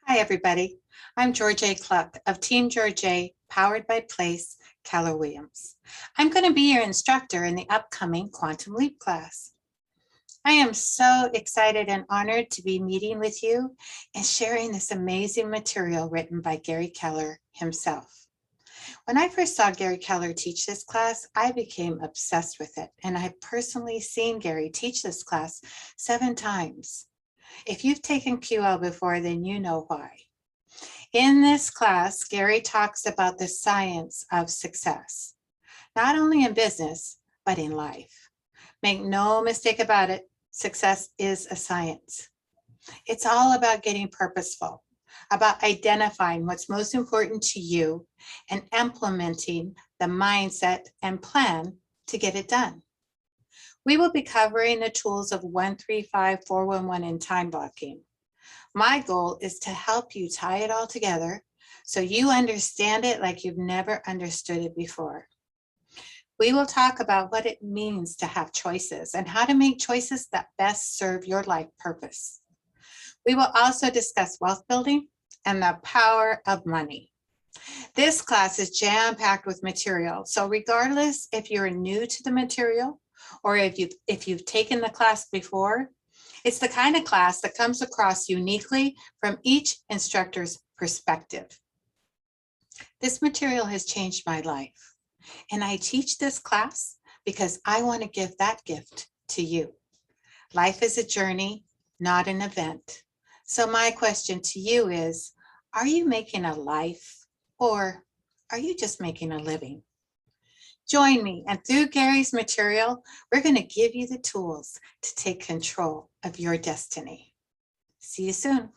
Hi, everybody. I'm Georgee Kluck of Team Georgee, powered by Place, Keller Williams. I'm going to be your instructor in the upcoming Quantum Leap class. I am so excited and honored to be meeting with you and sharing this amazing material written by Gary Keller himself. When I first saw Gary Keller teach this class, I became obsessed with it, and I've personally seen Gary teach this class 7 times. If you've taken QL before, then you know why. In this class, Gary talks about the science of success, not only in business, but in life. Make no mistake about it, success is a science. It's all about getting purposeful, about identifying what's most important to you and implementing the mindset and plan to get it done. We will be covering the tools of 1-3-5-4-1-1 in time blocking. My goal is to help you tie it all together so you understand it like you've never understood it before. We will talk about what it means to have choices and how to make choices that best serve your life purpose. We will also discuss wealth building and the power of money. This class is jam-packed with material, so regardless if you're new to the material or if you've taken the class before, it's the kind of class that comes across uniquely from each instructor's perspective. This material has changed my life, and I teach this class because I want to give that gift to you. Life is a journey, not an event. So my question to you is, are you making a life or are you just making a living? Join me, and through Gary's material, we're going to give you the tools to take control of your destiny. See you soon.